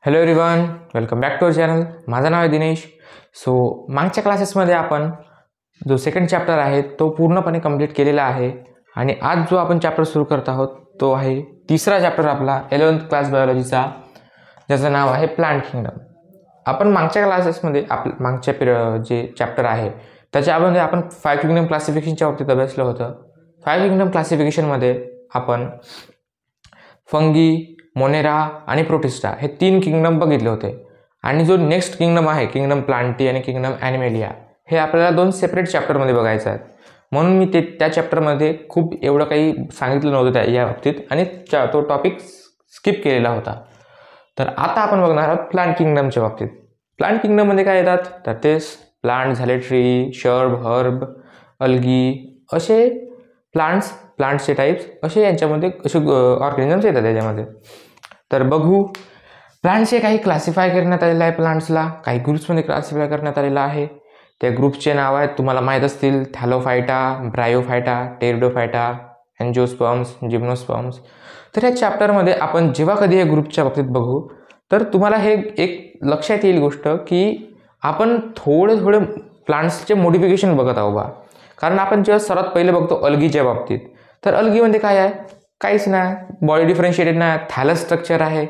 Hello everyone, welcome back to our channel. माझं नाव आहे दिनेश. मागच्या क्लासेसमध्ये आपण जो सेकंड चॅप्टर आहे तो पूर्णपणे कंप्लीट केलेला आहे आणि आज जो आपण चॅप्टर सुरू करत आहोत तो आहे तिसरा चॅप्टर आपला 11th क्लास बायोलॉजीचा, ज्याचं नाव आहे प्लांट किंगडम. आपण मागच्या क्लासेसमध्ये मागच्या जे चॅप्टर आहे त्याच्यामध्ये आपण 5 किंगडम क्लासिफिकेशनच्या बाबतीत अभ्यासलं होतं. 5 किंगडम क्लासिफिकेशनमध्ये आपण फंगी, मोनेरा आणि प्रोटिस्टा हे 3 किंगडम बघितले होते आणि जो नेक्स्ट किंगडम आहे किंगडम प्लांटी आणि किंगडम ॲनिमेलिया हे आपल्याला 2 सेपरेट चॅप्टरमध्ये बघायचं आहे. म्हणून मी त्या चॅप्टरमध्ये खूप एवढं काही सांगितलं नव्हतं या बाबतीत आणि तो टॉपिक स्किप केलेला होता. तर आता आपण बघणार आहोत प्लांट किंगडमच्या बाबतीत. प्लांट किंगडममध्ये काय येतात तर तेच प्लांट झाले, ट्री, शर्ब, हर्ब, अल्गी असे प्लांट्सचे टाईप्स असे यांच्यामध्ये असे ऑर्गॅनिझम्स येतात त्याच्यामध्ये. तर बघू, प्लांट्सचे काही क्लासिफाय करण्यात आलेलं आहे. प्लांट्सला काही ग्रुप्समध्ये क्लासिफाय करण्यात आलेलं आहे. त्या ग्रुपचे नाव आहेत तुम्हाला माहीत असतील: थॅलोफायटा, ब्रायोफायटा, टेरिडोफायटा, अँजिओस्पर्म्स, जिम्नोस्पर्म्स. तर ह्या चॅप्टरमध्ये आपण जेव्हा कधी या ग्रुपच्या बाबतीत बघू तर तुम्हाला हे एक लक्षात येईल गोष्ट की आपण थोडे प्लांट्सचे मॉडिफिकेशन बघत आहोत बा. कारण आपण जेव्हा सर्वात पहिले बघतो अल्गीच्या बाबतीत, तर अल्गीमध्ये काय आहे, काहीच नाही, बॉडी डिफरन्शिएटेड नाही, थॅलस स्ट्रक्चर आहे,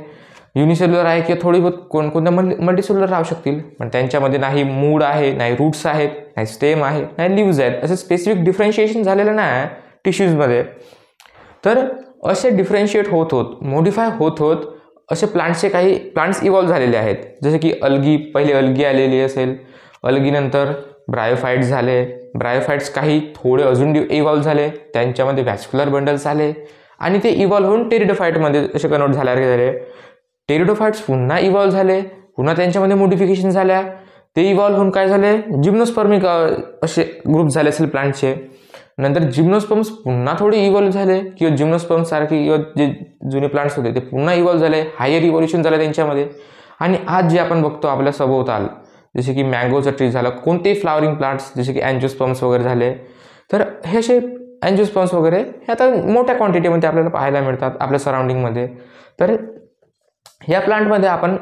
युनिसेल्युलर आहे किंवा थोडी बहुत कोणत्या मल्टीसेल्युलर राहू शकतील, पण त्यांच्यामध्ये नाही मूळ आहे, नाही रूट्स आहेत, नाही स्टेम आहे, नाही लिव्ज आहेत. असं स्पेसिफिक डिफरन्शिएशन झालेलं नाही टिश्यूजमध्ये. तर असे डिफरन्शिएट होत मॉडिफाय होत असे प्लांट्स इव्हॉल्व झालेले आहेत. जसे की अल्गी, पहिले अल्गी आलेली असेल, अल्गीनंतर ब्रायोफाइट्स झाले, ब्रायोफाइट्स काही थोडे अजून इव्हॉल्व झाले, त्यांच्यामध्ये व्हॅस्क्युलर बंडल्स आले आणि ते इव्हॉल्व होऊन टेरिडोफाइटमध्ये असे कन्वर्ट झाले. टेरिडोफाइट्स पुन्हा इव्हॉल्व झाले, पुन्हा त्यांच्यामध्ये मॉडिफिकेशन झाल्या, ते इव्हॉल्व होऊन काय झाले, जिम्नोस्पर्मिक असे ग्रुप झाले असेल प्लांटचे. नंतर जिम्नोस्पर्म्स पुन्हा थोडे इव्हॉल्व झाले किंवा जिम्नोस्पर्म्स सारखे किंवा जे जुने प्लांट्स होते ते पुन्हा इव्हॉल्व झाले, हायर इव्हॉल्युशन झालं त्यांच्यामध्ये. आणि आज जे आपण बघतो आपल्या सभोवताल, जसे की मँगोचं ट्री झालं, कोणतेही फ्लावरिंग प्लांट्स जसे की अँजिओस्पर्म्स वगैरे झाले, तर हे असे अँजिओस्पर्म्स वगैरे हे आता मोठ्या क्वांटिटीमध्ये आपल्याला पाहायला मिळतात आपल्या सराउंडिंगमध्ये. तर या प्लांटमध्ये आपण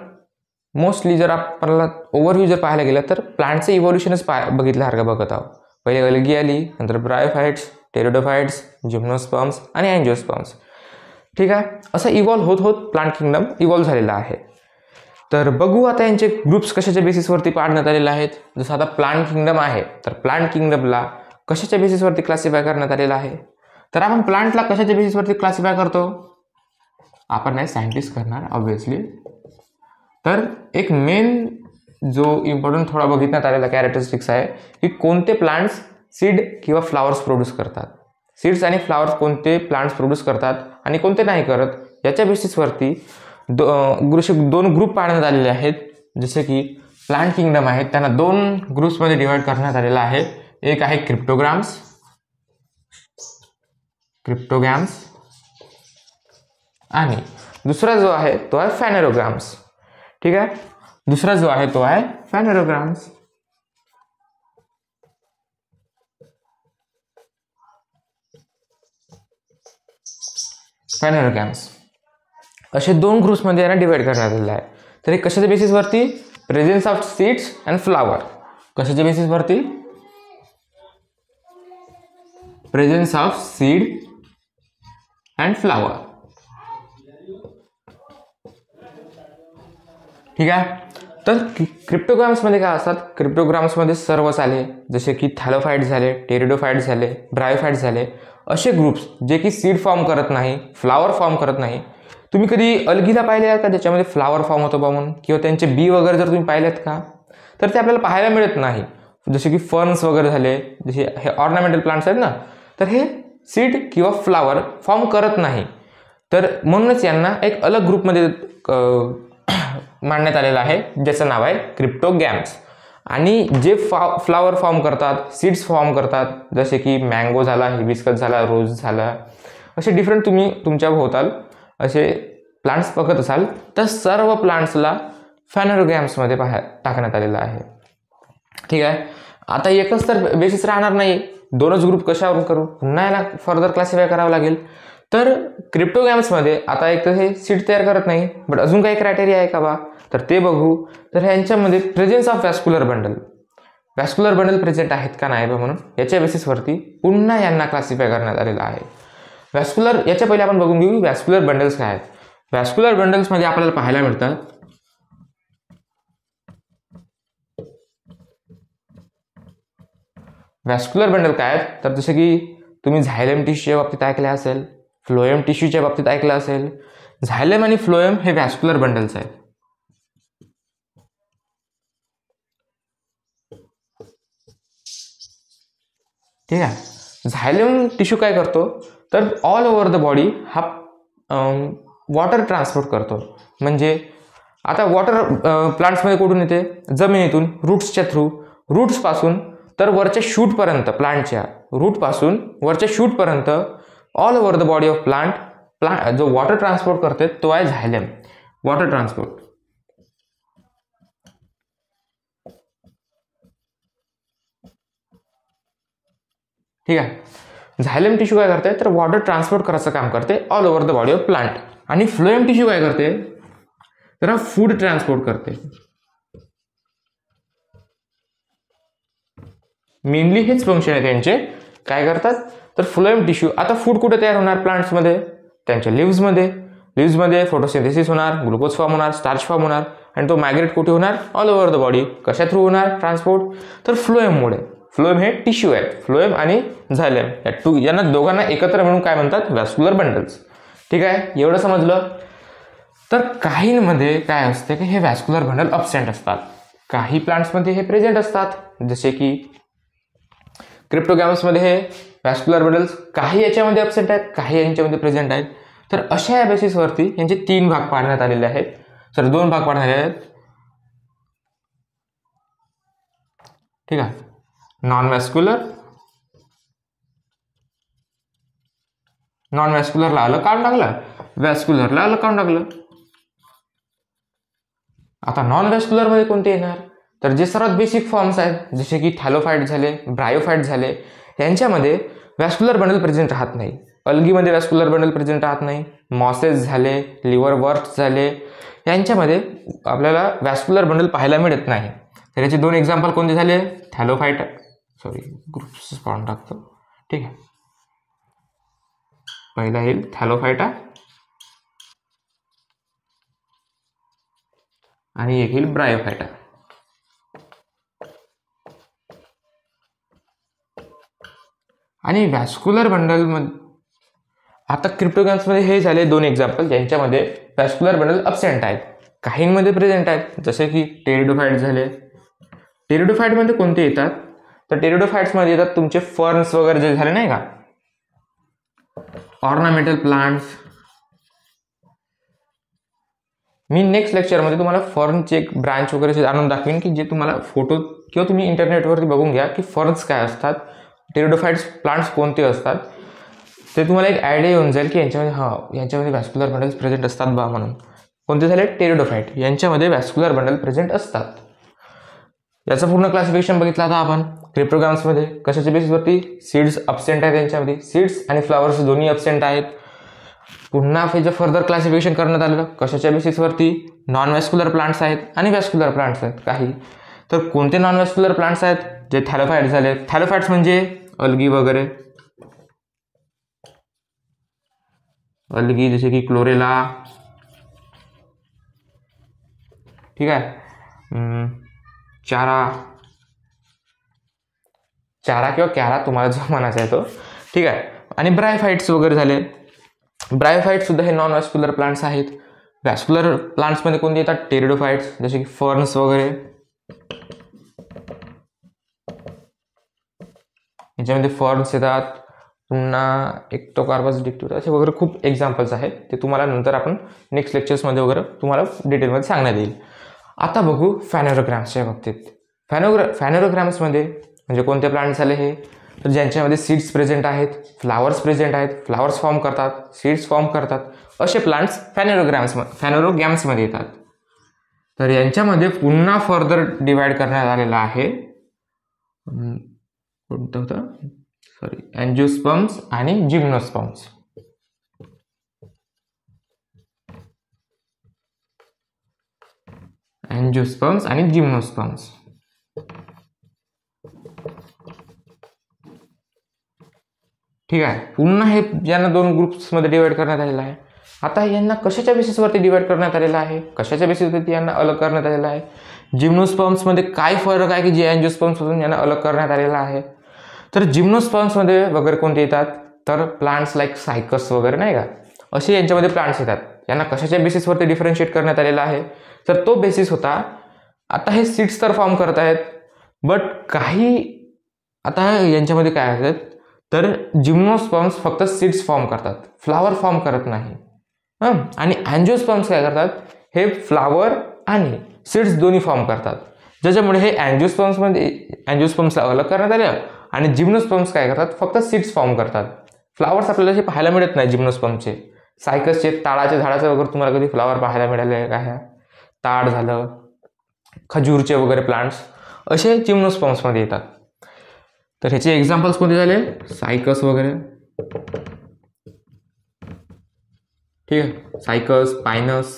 मोस्टली जर आपल्याला ओव्हरव्ह्यू जर पाहायला गेलं तर प्लांटचं इव्हॉल्युशनच बघितल्यासारखं बघत आहोत. पहिले अल्गी आली, नंतर ब्रायोफाइट्स, टेरिडोफाइट्स, जिम्नोस्पर्म्स आणि अँजिओस्पर्म्स. ठीक आहे, असं इव्हॉल्व होत प्लांट किंगडम इव्हॉल्व झालेला आहे. तर बघू आता यांचे ग्रुप्स कशाच्या बेसिसवरती पाडण्यात आलेले आहेत. जसं आता प्लांट किंगडम आहे, तर प्लांट किंगडमला कशाच्या बेसिसवरती क्लासिफाय करण्यात आलेलं आहे. तर आपण प्लांटला कशाच्या बेसिसवरती क्लासिफाय करतो, आपण नाही सायंटिस्ट करणार ऑब्व्हियसली. तर एक मेन जो इम्पॉर्टंट थोडा बघितण्यात आलेला कॅरेक्टरिस्टिक्स आहे की कोणते प्लांट्स सीड किंवा फ्लावर्स प्रोड्यूस करतात, सीड्स आणि फ्लावर्स कोणते प्लांट्स प्रोड्यूस करतात आणि कोणते नाही करत, याच्या बेसिसवरती 2 ग्रुप पाडण्यात आलेले आहेत. जसे की प्लांट किंगडम आहेत त्यांना 2 ग्रुप्समध्ये डिवाइड करण्यात आलेला आहे. एक आहे क्रिप्टोगॅम्स आणि दुसरा जो आहे तो आहे फॅनेरोग्राम्स. ठीक आहे, दुसरा जो आहे तो आहे फॅनेरोग्राम्स. असे 2 ग्रुप्समध्ये यांना डिवाइड करण्यात आलेलं आहे. तर हे कशाच्या बेसिसवरती, presence of seeds and flower. कशाच्या बेसिसवरती, presence of seed and flower. ठीक आहे, तर क्रिप्टोग्राम्समध्ये काय असतात, क्रिप्टोग्राम्समध्ये सर्वच आले, जसे की थॅलोफाइट्स झाले, टेरिडोफाइट्स झाले, ब्रायोफाइट्स झाले, असे ग्रुप्स जे की सीड फॉर्म करत नाही, फ्लावर फॉर्म करत नाही. तुम्ही कधी अल्गीला पाहिले आहे का त्याच्यामध्ये फ्लावर फॉर्म होतो बा म्हणून, किंवा त्यांचे बी वगैरे जर तुम्ही पाहिलेत का तर ते आपल्याला पाहायला मिळत नाही. जसे की फर्न्स वगैरे झाले, जसे हे ऑर्नामेंटल प्लांट्स आहेत ना, तर हे सीड किंवा फ्लावर फॉर्म करत नाही. तर म्हणूनच यांना एक अलग ग्रुपमध्ये मांडण्यात आलेलं आहे ज्याचं नाव आहे क्रिप्टोगॅम्स. आणि जे फ्लावर फॉर्म करतात, सीड्स फॉर्म करतात, जसे की मँगो झाला, हिबिस्कस झाला, रोज झाला, असे डिफरंट तुम्ही तुमच्या भोवताल असे प्लांट्स बघत असाल, तर सर्व प्लांट्सला फॅनेरोग्राम्समध्ये टाकण्यात आलेलं आहे. ठीक आहे, आता एकच तर बेसिस राहणार नाही, 2च ग्रुप कशावरून करू, पुन्हा याला फर्दर क्लासिफाय करावं लागेल. तर क्रिप्टोगॅम्समध्ये आता एक तर हे सीड तयार करत नाही, बट अजून काही क्रायटेरिया आहे का बा, तर ते बघू. तर ह्यांच्यामध्ये presence of vascular bundle present आहेत का नाही बा, म्हणून याच्या बेसिसवरती पुन्हा यांना क्लासिफाय करण्यात आलेलं आहे. याच्या पहिले आपण बघून घेऊ व्हॅस्क्युलर बंडल्स काय आहेत. व्हॅस्क्युलर बंडल्समध्ये आपल्याला पाहायला मिळतात व्हॅस्क्युलर बंडल काय आहेत, तर जसे की तुम्ही झायलेम टिश्यूच्या बाबतीत ऐकले असेल, फ्लोएम टिश्यूच्या बाबतीत ऐकलं असेल. झायलेम आणि फ्लोएम हे व्हॅस्क्युलर बंडल्स आहेत. ठीक आहे. झायलेम टिश्यू काय करतो, तर ऑल ओव्हर द बॉडी हा वॉटर ट्रान्सपोर्ट करतो. म्हणजे आता वॉटर प्लांट्समध्ये कुठून येते, जमिनीतून, रूट्सच्या थ्रू, रूट्सपासून तर वरच्या शूटपर्यंत, प्लांटच्या रूटपासून वरच्या शूटपर्यंत all over the body of plant जो वॉटर ट्रान्सपोर्ट करते तो आहे झायलेम, वॉटर ट्रान्सपोर्ट. ठीक आहे. झायलेम टिश्यू काय करते, तर वॉटर ट्रान्सपोर्ट करायचं काम करते all over the body of plant. आणि फ्लोएम टिश्यू काय करते, तर फूड ट्रान्सपोर्ट करते. मेनली हेच फंक्शन आहे त्यांचे. काय करतात, तर फ्लोएम टिश्यू आता फूड कुठे तयार होणार प्लांट्समध्ये, त्यांच्या लिव्हजमध्ये फोटोसिंथेसिस होणार, ग्लुकोज फॉर्म होणार, स्टार्च फॉर्म होणार, आणि तो मायग्रेट कुठे होणार, ऑल ओव्हर द बॉडी. कशा थ्रू होणार ट्रान्सपोर्ट, तर फ्लोएममुळे. फ्लोएम हे टिश्यू आहेत, फ्लोएम आणि झायलेम यांना दोघांना एकत्र मिळून काय म्हणतात, व्हॅस्क्युलर बंडल्स. ठीक आहे, एवढं समजलं. तर काहींमध्ये काय असते की हे व्हॅस्क्युलर बंडल अब्सेंट असतात, काही प्लांट्समध्ये हे प्रेझेंट असतात. जसे की क्रिप्टोगॅम्समध्ये हे व्हॅस्क्युलर बंडल्स काही याच्यामध्ये अब्सेंट आहेत, काही यांच्यामध्ये प्रेझेंट आहेत. तर अशा या बेसिसवरती यांचे 3 भाग पाडण्यात आलेले आहेत. तर 2 भाग पाडण्यात आलेले आहेत. ठीक आहे. नॉन व्हॅस्क्युलरला अलग काढून टाकलं, व्हॅस्क्युलरला अलग काढून टाकलं. आता नॉन व्हॅस्क्युलरमध्ये कोणते येणार, तर जे सर्वात बेसिक फॉर्म्स आहेत, जसे की थॅलोफाइट झाले, ब्रायोफाइट झाले, यांच्यामध्ये व्हॅस्क्युलर बंडल प्रेझेंट राहत नाही. अल्गीमध्ये व्हॅस्क्युलर बंडल प्रेझेंट राहत नाही. मॉसेस झाले, लिव्हर वर्स्ट झाले, यांच्यामध्ये आपल्याला व्हॅस्क्युलर बंडल पाहायला मिळत नाही. तर याचे 2 एक्झाम्पल कोणते झाले, थॅलोफाइट, ग्रुप्स पाहून टाकतो. ठीक आहे. पहिला येईल थॅलोफाइटा आणि एक येईल ब्रायोफाइटा. आणि व्हॅस्क्युलर बंडलमध्ये आता क्रिप्टोगॅम्समध्ये हे झाले 2 एक्झाम्पल ज्यांच्यामध्ये व्हॅस्क्युलर बंडल अब्सेंट आहेत, काहींमध्ये प्रेझेंट आहेत. जसे की टेरिडोफाइट झाले. टेरिडोफाइटमध्ये कोणते येतात, तर टेरिडोफाइट्समध्ये येतात तुमचे फर्न्स वगैरे जे झाले नाही का, ऑर्नामेंटल प्लांट्स. मी नेक्स्ट लेक्चरमध्ये तुम्हाला फर्नचे एक ब्रांच वगैरे आणून दाखवेन की जे तुम्हाला फोटो किंवा तुम्ही इंटरनेटवरती बघून घ्या की फर्न्स काय असतात, टेरिडोफाइट्स प्लांट्स कोणते असतात. ते तुम्हाला एक आयडिया येऊन जाईल की यांच्यामध्ये व्हॅस्क्युलर बंडल्स प्रेझेंट असतात बा म्हणून. कोणते झाले, टेरिडोफाइट, यांच्यामध्ये व्हॅस्क्युलर बंडल प्रेझेंट असतात. याचं पूर्ण क्लासिफिकेशन बघितलं आता आपण. क्रिप्टोगॅम्समध्ये कशाच्या बेसिसवरती, सीड्स अब्सेंट आहेत, त्यांच्यामध्ये सीड्स आणि फ्लावर्स दोन्ही अब्सेंट आहेत. पुन्हा जे फर्दर क्लासिफिकेशन करण्यात आलं कशाच्या बेसिसवरती, नॉन व्हॅस्क्युलर प्लांट्स आहेत आणि व्हॅस्क्युलर प्लांट्स आहेत काही. तर कोणते नॉन व्हॅस्क्युलर प्लांट्स आहेत, जे थॅलोफाइट झाले. थॅलोफाइट्स म्हणजे अल्गी वगैरे, अल्गी जसे की क्लोरेला. ठीक आहे. चारा किंवा कॅरा तुम्हाला जो म्हणायचा आहे तो. ठीक आहे. आणि ब्रायोफाइट्स वगैरे झाले. ब्रायोफाइट्स सुद्धा हे नॉन व्हॅस्क्युलर प्लांट्स आहेत. व्हॅस्क्युलर प्लांट्समध्ये कोणते येतात, टेरिडोफाइट्स जसे की फर्न्स वगैरे. याच्यामध्ये फर्न्स येतात, पुन्हा एक्टोकार्पस डिक्टोरा असे वगैरे खूप एक्झाम्पल्स आहेत. ते तुम्हाला नंतर आपण नेक्स्ट लेक्चर्समध्ये वगैरे तुम्हाला डिटेलमध्ये सांगण्यात येईल. आता बघू फॅनोरोग्राम्सच्या बाबतीत. फॅनोरोग्राम्समध्ये म्हणजे कोणते प्लांट झाले हे, तर ज्यांच्यामध्ये सीड्स प्रेझेंट आहेत, फ्लावर्स प्रेझेंट आहेत, फ्लावर्स फॉर्म करतात, सीड्स फॉर्म करतात, असे प्लांट्स फॅनोरोगॅम्समध्ये येतात. तर यांच्यामध्ये पुन्हा फर्दर डिवाइड करण्यात आलेला आहे. कोणतं होतं, अँजिओस्पर्म्स आणि जिम्नोस्पर्म्स. अँजिओस्पर्म्स आणि जिम्नोस्पर्म्स. ठीक आहे, पुन्हा हे यांना 2 ग्रुप्समध्ये डिवाइड करण्यात आलेलं आहे. आता यांना कशाच्या बेसिसवरती डिवाइड करण्यात आलेलं आहे, कशाच्या बेसिसवरती यांना अलग करण्यात आलेलं आहे, जिम्नोस्पर्म्समध्ये काय फरक आहे की जे अँजिओस्पर्म्सपासून यांना अलग करण्यात आलेला आहे. तर जिम्नोस्पर्म्समध्ये वगैरे कोणते येतात, तर प्लांट्स लाईक सायकस वगैरे नाही का, असे यांच्यामध्ये प्लांट्स येतात. यांना कशाच्या बेसिसवरती डिफरन्शिएट करण्यात आलेला आहे, तर तो बेसिस होता, आता हे सीड्स तर फॉर्म करत आहेत, बट काही आता यांच्यामध्ये काय असतात, तर जिम्नोस्पर्म्स फक्त सीड्स फॉर्म करतात, फ्लावर फॉर्म करत नाही. आणि अँजिओस्पर्म्स काय करतात, हे फ्लावर आणि सीड्स दोन्ही फॉर्म करतात. ज्याच्यामुळे हे अँजिओस्पर्म्सला अलग करण्यात आलं आणि जिम्नोस्पर्म्स काय करतात, फक्त सीड्स फॉर्म करतात. फ्लावर्स आपल्याला असे पाहायला मिळत नाही जिम्नोस्पर्मचे. सायकसचे, ताडाच्या झाडाचं वगैरे तुम्हाला कधी फ्लावर पाहायला मिळाले काय, ताड झालं, खजूरचे वगैरे प्लांट्स असे जिम्नोस्पर्म्समध्ये येतात. तर ह्याचे एक्झाम्पल्स कोणते झाले, सायकस वगैरे. ठीक आहे, सायकस, पायनस.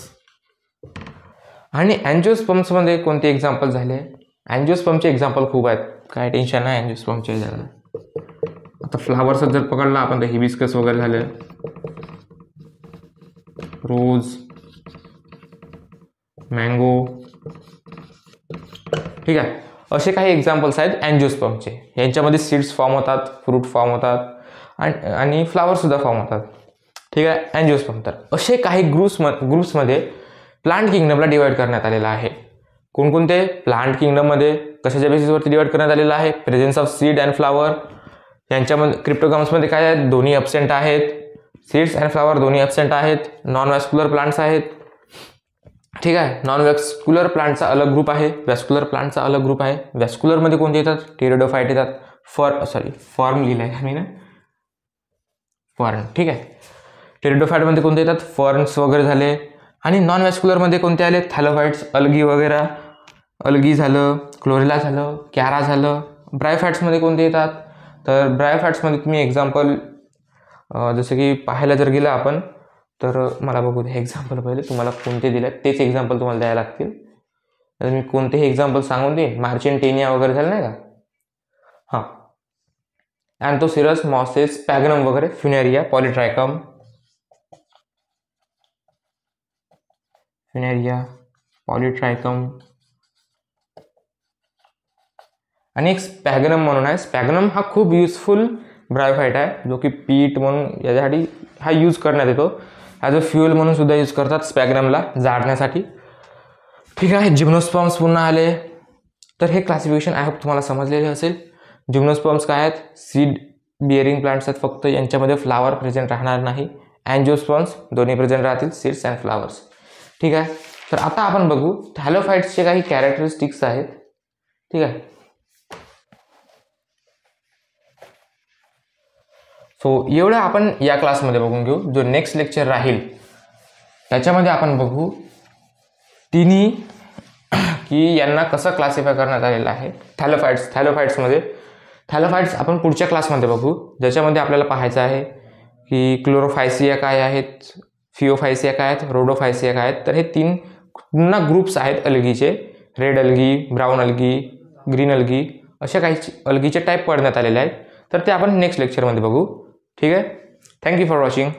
आणि अँजिओस्पर्म्समध्ये कोणते एक्झाम्पल झाले, अँजिओस्पर्मचे एक्झाम्पल खूप आहेत, काय टेन्शन नाही अँजिओस्पर्मचे झालं. आता फ्लावर्स जर पकडला आपण तर हिबिस्कस वगैरे झाले, रोज, मँगो. ठीक आहे, असे काही एक्झाम्पल्स आहेत अँजिओस्पर्मचे. यांच्यामध्ये सीड्स फॉर्म होतात, फ्रूट फॉर्म होतात आणि फ्लावरसुद्धा फॉर्म होतात. ठीक आहे, अँजिओस्पर्म. तर असे काही ग्रुप्समध्ये प्लांट किंगडमला डिवाइड करण्यात आलेला आहे. कोणकोणते प्लांट किंगडममध्ये कशाच्या बेसिसवरती डिवाइड करण्यात आलेला आहे, presence of seed and flower. यांच्यामध्ये क्रिप्टोगाम्समध्ये काय आहेत, दोन्ही ॲब्सेंट आहेत, सीड्स अँड फ्लावर दोन्ही ॲब्सेंट आहेत. नॉन वॅस्क्युलर प्लांट्स आहेत. ठीक आहे, नॉन वॅस्क्युलर प्लांटचा अलग ग्रुप आहे, वॅस्क्युलर प्लांटचा अलग ग्रुप आहे. वॅस्क्युलरमध्ये कोणते येतात, टेरिडोफाइट येतात, फॉर्म लिहिलं आहे मी ना, फॉर्न. ठीक आहे, टेरिडोफाइटमध्ये कोणते येतात, फर्न्स वगैरे झाले. आणि नॉन वॅस्क्युलरमध्ये कोणते आले, थॅलोफाइट्स, अल्गी वगैरे, अल्गी झालं, क्लोरेला झालं, कॅरा झालं. ब्रायोफाइट्समध्ये कोणते येतात, तर ब्रायोफाइट्समध्ये तुम्ही एक्झाम्पल जसं की पाहायला जर गेलं आपण तर मला बघू दे एक्झाम्पल पहिले, तुम्हाला कोणते दिले तेच एक्झाम्पल तुम्हाला द्यायला लागतील. तर मी कोणतेही एक्झाम्पल सांगून देईन, मार्चेंटेनिया वगैरे झालं नाही का, हां, अँथोसिरस, मॉसेस, स्पॅगनम वगैरे, फ्युनेरिया, पॉलिट्रायकम, पॉलिट्रायकम. आणि एक स्पॅगनम म्हणून आहे. स्पॅगनम हा खूप युजफुल ब्रायोफाइट आहे, जो की पीट म्हणून याच्यासाठी हा यूज करण्यात येतो. ॲज अ फ्युएल म्हणून सुद्धा यूज करतात स्पॅगनमला जाळण्यासाठी. ठीक आहे, जिम्नोस्पर्म्स पुन्हा आले. तर हे क्लासिफिकेशन आय होप तुम्हाला समजलेले असेल. जिम्नोस्पर्म्स काय आहेत, सीड बिअरिंग प्लांट्स आहेत, फक्त यांच्यामध्ये फ्लावर प्रेझेंट राहणार नाही. अँजिओस्पर्म्स दोन्ही प्रेझेंट राहतील, सीड्स अँड फ्लावर्स. ठीक आहे, तर आता आपण बघू थॅलोफाइट्सचे काही कॅरेक्टरिस्टिक्स आहेत. ठीक आहे, सो एवढं आपण या क्लासमध्ये बघून घेऊ. जो नेक्स्ट लेक्चर राहील त्याच्यामध्ये आपण बघू तिन्ही की यांना कसं क्लासिफाय करण्यात आलेलं आहे. थॅलोफाइट्स आपण पुढच्या क्लासमध्ये बघू, ज्याच्यामध्ये आपल्याला पाहायचं आहे की क्लोरोफायसिया काय आहेत, फिओफायसिया काय आहेत, रोडोफायसिया काय आहेत. तर हे 3 पुन्हा ग्रुप्स आहेत अल्गीचे, red algae, brown algae, green algae, अशा काही अल्गीचे टाईप पडण्यात आलेले आहेत. तर ते आपण नेक्स्ट लेक्चरमध्ये बघू. ठीक आहे, थँक्यू फॉर वॉचिंग.